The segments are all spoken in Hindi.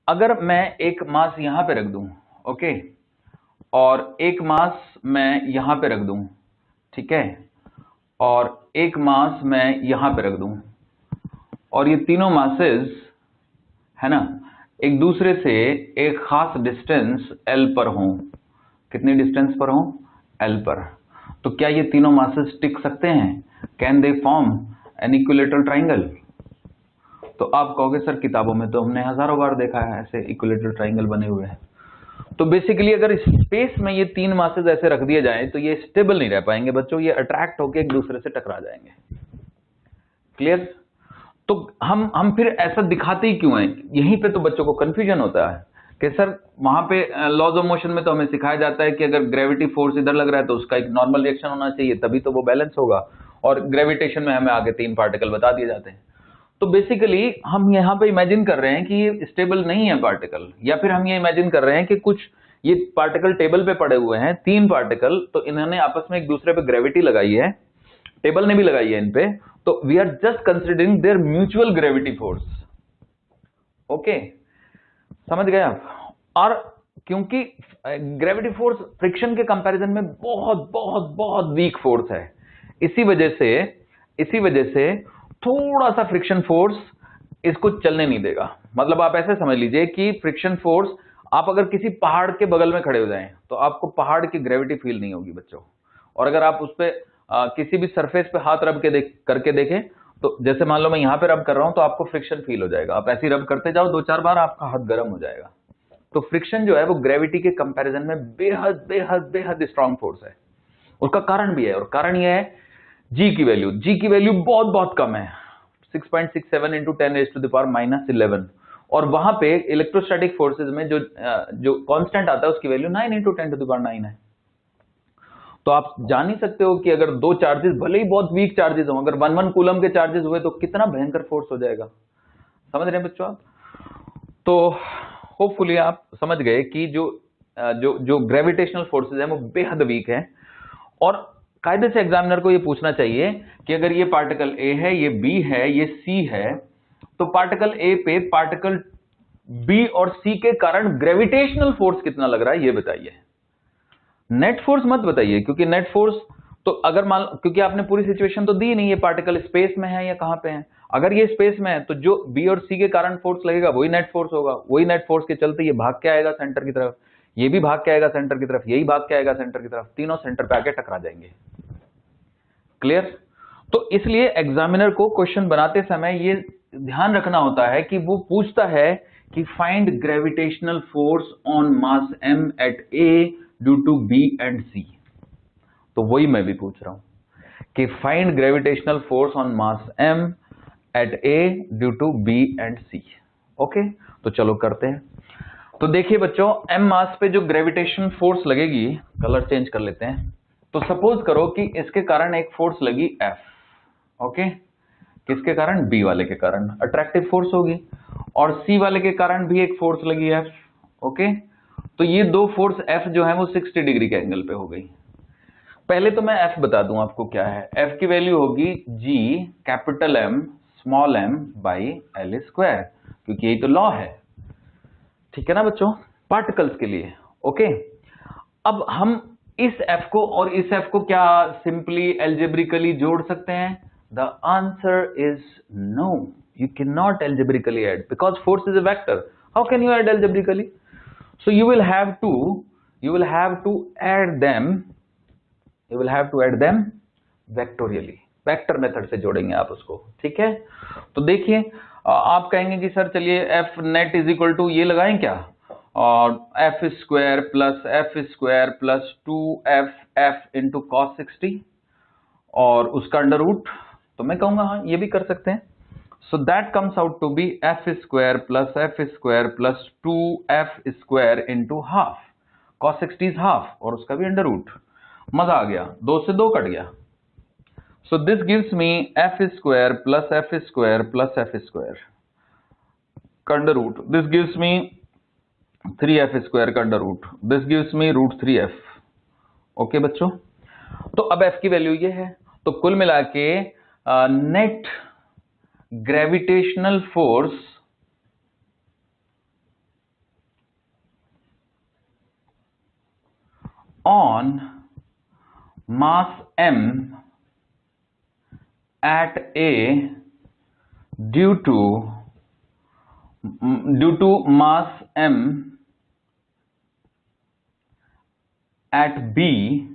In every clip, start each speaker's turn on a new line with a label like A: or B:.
A: अगर मैं एक मास यहां पे रख दूं, ओके, और एक मास मैं यहां पे रख दूं, ठीक है, और एक मास मैं यहां पे रख दूं, और ये तीनों मासेस है ना एक दूसरे से एक खास डिस्टेंस L पर हों। कितनी डिस्टेंस पर हों? L पर। तो क्या ये तीनों मासेस टिक सकते हैं? Can they form an equilateral triangle? तो आप कहोगे सर किताबों में तो हमने हजारों बार देखा है ऐसे इक्विलेटरल ट्राइंगल बने हुए हैं। तो बेसिकली अगर स्पेस में ये तीन मासेस ऐसे रख दिए जाएं तो ये स्टेबल नहीं रह पाएंगे बच्चों, ये अट्रैक्ट होकर एक दूसरे से टकरा जाएंगे। क्लियर? तो हम फिर ऐसा दिखाते ही क्यों हैं? यहीं पे तो बच्चों को कंफ्यूजन होता है कि सर वहां पे लॉज ऑफ मोशन में तो हमें सिखाया जाता है कि अगर ग्रेविटी फोर्स इधर लग रहा है तो उसका एक नॉर्मल रिएक्शन होना चाहिए, तभी तो वो बैलेंस होगा, और ग्रेविटेशन में हमें आगे तीन पार्टिकल बता दिए जाते हैं। तो बेसिकली हम यहाँ पे इमेजिन कर रहे हैं कि ये स्टेबल नहीं है पार्टिकल, या फिर हम ये इमेजिन कर रहे हैं कि कुछ ये पार्टिकल टेबल पे पड़े हुए हैं, तीन पार्टिकल, तो इन्होंने आपस में एक दूसरे पे ग्रेविटी लगाई है, टेबल ने भी लगाई है इन पे, तो we are just considering their mutual gravity force. Okay, समझ गए आप? और क्योंकि ग्रेविटी फोर्स फ्रिक्शन के कंपैरिजन में बहुत बहुत बहुत वीक फोर्स है, इसी वजह से थोड़ा सा फ्रिक्शन फोर्स इसको चलने नहीं देगा। मतलब आप ऐसे समझ लीजिए कि फ्रिक्शन फोर्स, आप अगर किसी पहाड़ के बगल में खड़े हो जाएं तो आपको पहाड़ की ग्रेविटी फील नहीं होगी बच्चों, और अगर आप उस पर किसी भी सरफेस पे हाथ रब के करके देखें, तो जैसे मान लो मैं यहां पे रब कर रहा हूं तो आपको फ्रिक्शन फील हो जाएगा, आप ऐसे ही रब करते जाओ दो चार बार, आपका हाथ गर्म हो जाएगा। तो फ्रिक्शन जो है वो ग्रेविटी के कंपैरिजन में बेहद बेहद बेहद स्ट्रांग फोर्स है। उसका कारण भी है, और कारण यह है जी की वैल्यू बहुत बहुत कम है, 6.67 इंटू 10⁻⁻11, और वहां पे इलेक्ट्रोस्टैटिक फोर्सेज में जो कांस्टेंट आता है उसकी वैल्यू 9 इंटू 10⁻9 है। तो आप जान ही सकते हो कि अगर दो चार्जेस भले ही बहुत वीक चार्जेस हो, अगर 1 कूलम के चार्जेस हुए तो कितना भयंकर फोर्स हो जाएगा। समझ रहे हैं बच्चों आप? तो होपफुली आप समझ गए कि जो ग्रेविटेशनल फोर्सेज है वो बेहद वीक है, और कायदे से एग्जामिनर को ये पूछना चाहिए कि अगर ये पार्टिकल ए है, ये बी है, ये सी है, तो पार्टिकल ए पे पार्टिकल बी और सी के कारण ग्रेविटेशनल फोर्स कितना लग रहा है ये बताइए। नेट फोर्स मत बताइए, क्योंकि नेट फोर्स तो अगर मान, क्योंकि आपने पूरी सिचुएशन तो दी नहीं, ये पार्टिकल स्पेस में है या कहां पे है। अगर ये स्पेस में है तो जो बी और सी के कारण फोर्स लगेगा वही नेट फोर्स होगा, वही नेट फोर्स के चलते ये भाग के आएगा सेंटर की तरफ, ये भी भाग के आएगा सेंटर की तरफ, यही भाग के आएगा सेंटर की तरफ, तीनों सेंटर पे आके टकरा जाएंगे। क्लियर? तो इसलिए एग्जामिनर को क्वेश्चन बनाते समय ये ध्यान रखना होता है कि वो पूछता है कि find gravitational force on mass m at a due to b and c। तो वही मैं भी पूछ रहा हूं कि find gravitational force on mass m at a due to b and c। Okay, तो चलो करते हैं। तो देखिए बच्चों, m मास पे जो ग्रेविटेशन फोर्स लगेगी, कलर चेंज कर लेते हैं, तो सपोज करो कि इसके कारण एक फोर्स लगी F, ओके, किसके कारण? B वाले के कारण अट्रैक्टिव फोर्स होगी, और C वाले के कारण भी एक फोर्स लगी F, ओके। तो ये दो फोर्स F जो है वो 60 डिग्री के एंगल पे हो गई। पहले तो मैं F बता दूं आपको क्या है। F की वैल्यू होगी G capital M small m by L square, क्योंकि यही तो लॉ है, ठीक है ना बच्चों, पार्टिकल्स के लिए। ओके, अब हम इस F को और इस F को क्या सिंपली एल्जेब्रिकली जोड़ सकते हैं? The answer is no, you can not algebraically add, because force is a vector. How can you add algebraically? So you will have to add them vectorially, vector method से जोड़ेंगे आप उसको, ठीक है। तो देखिए, आप कहेंगे कि सर चलिए F net is equal to ये लगाएं क्या, और F square plus 2f into cos 60 और उसका अंडर रूट, तो मैं कहूंगा हाँ ये भी कर सकते हैं। So that comes out to be f square plus 2f square into half, cos 60 is half, और उसका भी अंडर रूट। मजा आ गया, 2 से 2 कट गया। So this gives me f square plus f square का under root, this gives me 3f square का under root, this gives me root 3f। Okay बच्चों, तो अब f की वैल्यू ये है, तो कुल मिला के net gravitational force on mass m at A due to mass m at B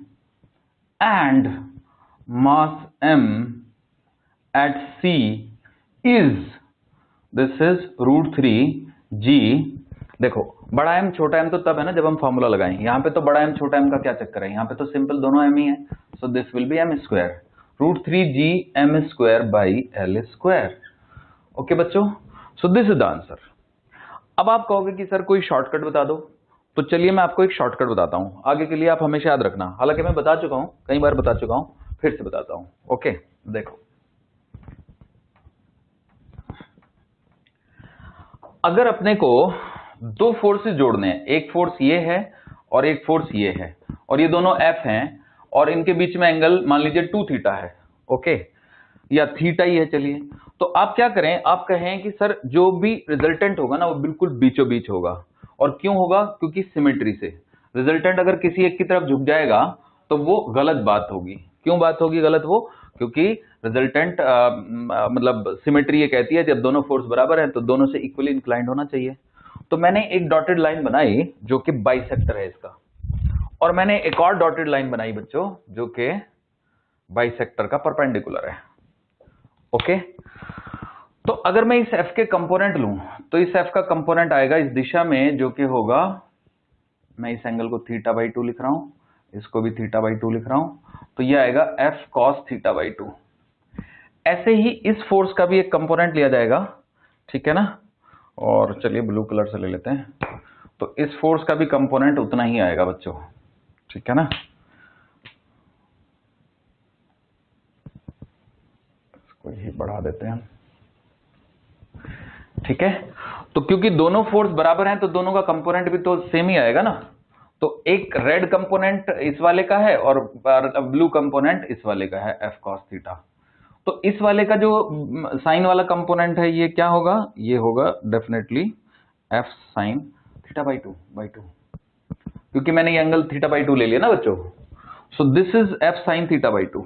A: and mass m at C is, this is √3 g। देखो बड़ा m छोटा m तो तब है ना जब हम फॉर्मूला लगाएं, यहां पे तो बड़ा m छोटा m का क्या चक्कर है, यहां पे तो सिंपल दोनों m ही है। So this will be m square, √3 g m square by l square. Okay बच्चों, so this is the answer. अब आप कहोगे कि सर कोई शॉर्टकट बता दो, तो चलिए मैं आपको एक शॉर्टकट बताता हूं, आगे के लिए आप हमेशा याद रखना, हालांकि मैं बता चुका हूं, कई बार बता चुका हूं, फिर से बताता हूं। ओके देखो, अगर अपने को दो फोर्सेस जोड़ने हैं, एक फोर्स ये है और एक फोर्स ये है, और ये दोनों F हैं और इनके बीच में एंगल मान लीजिए 2 थीटा है, ओके, या थीटा ही है, चलिए, तो आप क्या करें, आप कहें कि सर जो भी रिजल्टेंट होगा ना वो बिल्कुल बीचों बीच होगा। और क्यों होगा, क्योंकि सिमेट्री से रिजल्टेंट अगर किसी एक की तरफ झुक जाएगा तो वो गलत बात होगी। क्यों बात होगी गलत वो, क्योंकि रिजल्टेंट मतलब सिमेट्री ये कहती है जब दोनों फोर्स बराबर हैं तो दोनों से इक्वली इंक्लाइंड होना चाहिए। तो मैंने एक डॉटेड लाइन बनाई जो कि बाइसेक्टर है इसका, और मैंने एक और डॉटेड लाइन बनाई बच्चों जो कि बाइसेक्टर का परपेंडिकुलर है। ओके, तो अगर मैं इस F के कंपोनेंट लूं तो इस F का कंपोनेंट आएगा इस दिशा में जो कि होगा, मैं इस एंगल को θ/2 लिख रहा हूं, इसको भी θ/2 लिख रहा हूं, तो ये आएगा F cos θ/2। ऐसे ही इस फोर्स का भी एक कंपोनेंट लिया जाएगा, ठीक है ना, और चलिए ब्लू कलर से ले लेते हैं, तो इस फोर्स का भी कंपोनेंट उतना ही आएगा बच्चों, ठीक है ना। इसको ही बढ़ा देते हैं, ठीक है। तो क्योंकि दोनों फोर्स बराबर हैं तो दोनों का कंपोनेंट भी तो सेम ही आएगा ना। तो एक रेड कंपोनेंट इस वाले का है और ब्लू कंपोनेंट इस वाले का है, F cos थीटा। तो इस वाले का जो साइन वाला कंपोनेंट है ये क्या होगा, ये होगा डेफिनेटली F sin θ/2, क्योंकि मैंने ये एंगल θ/2 ले लिया ना बच्चों। So this is F sin θ/2,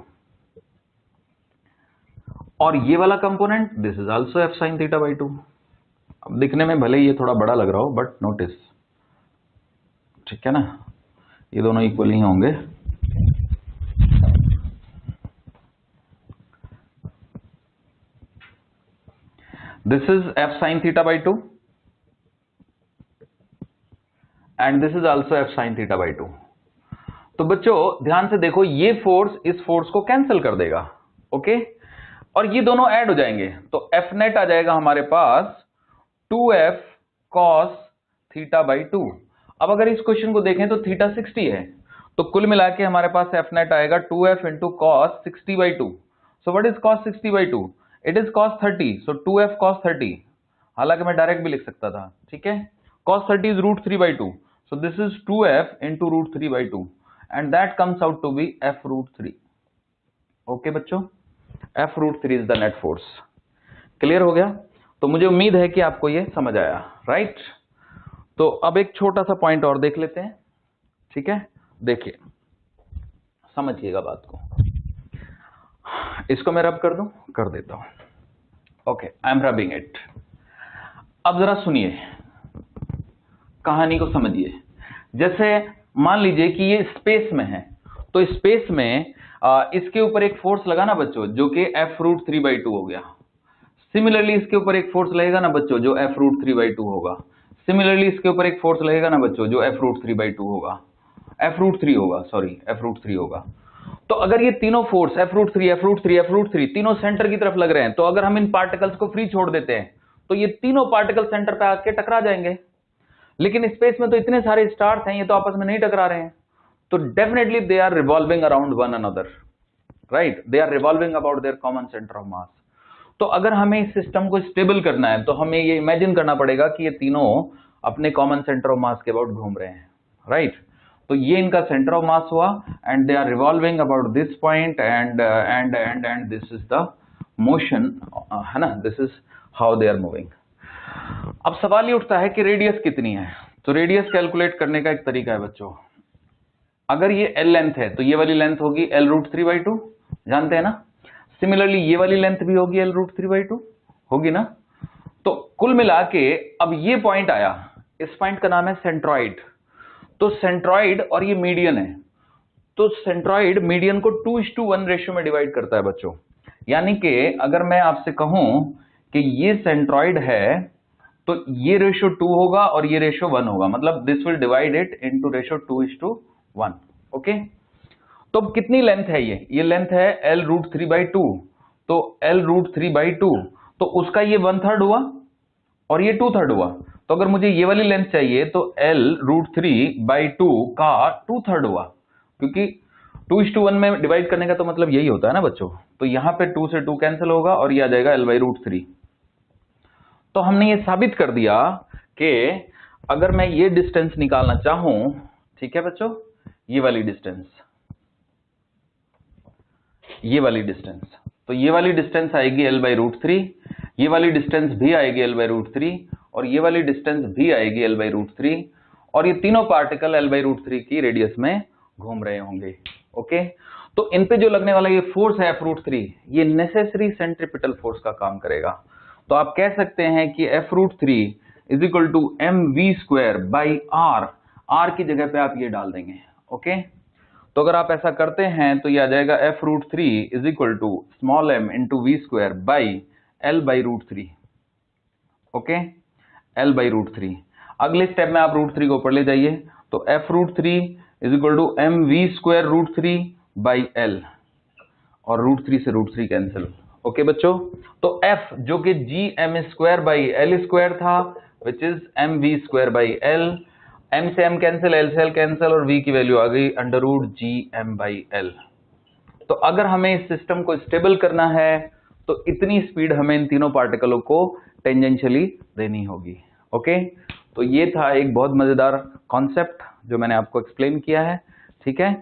A: और ये वाला component this is also F sin θ/2। अब दिखने में भले ये थोड़ा बड़ा लग रहा हो बट नोटिस, ठीक है ना, ये दोनों इक्वल ही होंगे। This is F sin θ/2 and this is also F sin θ/2। तो बच्चों ध्यान से देखो, ये फोर्स इस फोर्स को कैंसिल कर देगा, ओके, और ये दोनों ऐड हो जाएंगे, तो F नेट आ जाएगा हमारे पास 2F cos θ/2। अब अगर इस क्वेश्चन को देखें तो थीटा 60 है, तो कुल मिला के हमारे पास F नेट आएगा 2F into cos 60/2। So what is cos 60/2? It is cos 30, so 2F cos 30, हालांकि मैं डायरेक्ट भी लिख सकता था, ठीक है। cos 30 is √3/2, so this is 2F into √3/2 and that comes out to be F√3। Okay बच्चों, F√3 is the net force। Clear हो गया? तो मुझे उम्मीद है कि आपको ये समझ आया, राइट। तो अब एक छोटा सा पॉइंट और देख लेते हैं, ठीक है, देखिए समझिएगा बात को। इसको मैं रब कर दूं, कर देता हूं, okay, I am rubbing it. अब जरा सुनिए, कहानी को समझिए। जैसे मान लीजिए कि ये स्पेस में है, तो स्पेस में इसके ऊपर एक फोर्स लगा ना बच्चों जो कि F√3/2 हो गया। सिमिलरली इसके ऊपर एक फोर्स लगेगा ना बच्चों जो F√3/2 होगा। सिमिलरली इसके ऊपर एक फोर्स लगेगा ना बच्चों जो F√3/2 होगा, F√3 होगा, सॉरी F√3 होगा। तो अगर ये तीनों फोर्स F√3 तीनों सेंटर की तरफ लग रहे हैं, तो अगर हम इन पार्टिकल्स को फ्री छोड़ देते हैं तो ये तीनों पार्टिकल सेंटर पे आके टकरा जाएंगे। लेकिन स्पेस में तो इतने सारे स्टार्स हैं, ये तो आपस में नहीं टकरा रहे हैं, तो definitely they are revolving around one another, right, they are revolving about their common centre of mass. तो अगर हमें इस सिस्टम को स्टेबल करना है तो हमें ये इमेजिन करना पड़ेगा कि ये तीनों अपने कॉमन सेंटर ऑफ मास के अबाउट घूम रहे हैं, राइट। तो ये इनका सेंटर ऑफ मास हुआ and they are revolving about this point and this is the motion, है ना, this is how they are moving. अब सवाल ये उठता है कि रेडियस कितनी है, तो रेडियस कैलकुलेट करने का एक तरीका है बच्चों। अगर ये L लेंथ है तो ये वाली लेंथ होगी L√3/2, जानते हैं ना। सिमिलरली ये वाली लेंथ भी होगी L√3/2, होगी ना। तो कुल मिला के अब ये पॉइंट आया, इस पॉइंट का नाम है सेंट्रॉइड। तो सेंट्रॉइड और ये मीडियन है, तो सेंट्रॉइड मीडियन को 2:1 रेशियो में डिवाइड करता है बच्चों। यानी कि अगर मैं आपसे कहूं कि ये सेंट्रॉइड है तो ये रेशियो 2 होगा और ये रेशियो 1 होगा, मतलब this will divide it into ratio 2:1। Okay, तो अब कितनी लेंथ है ये लेंथ है L√3/2। तो L√3/2 तो उसका ये 1/3 हुआ और ये 2/3 हुआ। तो अगर मुझे ये वाली लेंथ चाहिए तो L√3/2 का 2/3 हुआ, क्योंकि 2:1 में डिवाइड करने का तो मतलब यही होता है ना बच्चों। तो यहां पे 2 से 2 कैंसिल होगा और ये आ जाएगा L/√3। तो हमने ये साबित कर दिया कि अगर मैं ये डिस्टेंस निकालना चाहूं, ठीक है बच्चों, ये वाली डिस्टेंस, ये वाली डिस्टेंस, तो ये वाली डिस्टेंस आएगी L/√3, ये वाली डिस्टेंस भी आएगी L/√3 और ये वाली डिस्टेंस भी आएगी L/√3, और ये तीनों पार्टिकल L/√3 की रेडियस में घूम रहे होंगे। ओके, तो इन पे जो लगने वाला ये फोर्स है F√3, ये नेसेसरी सेंट्रीपिटल फोर्स का काम करेगा। तो आप कह सकते हैं कि F√3 = mv²/r, r की जगह पे आप ये डाल देंगे। ओके, तो अगर आप ऐसा करते हैं तो ये आ जाएगा F√3 = m × v²/L/√3। Okay, L/√3। अगले स्टेप में आप √3 को ऊपर ले जाइए, तो F√3 = mv²√3/L, और √3 से √3 कैंसिल। ओके बच्चों, तो F जो कि gm²/L² था, विच इज mv²/L, m से m कैंसिल, L से L कैंसिल, और v की वैल्यू आ गई √gm/L। तो अगर हमें इस सिस्टम को स्टेबल करना है तो इतनी स्पीड हमें इन तीनों पार्टिकलों को टेंजेंशियली देनी होगी। ओके, तो ये था एक बहुत मजेदार कॉन्सेप्ट जो मैंने आपको एक्सप्लेन किया है। ठीक है।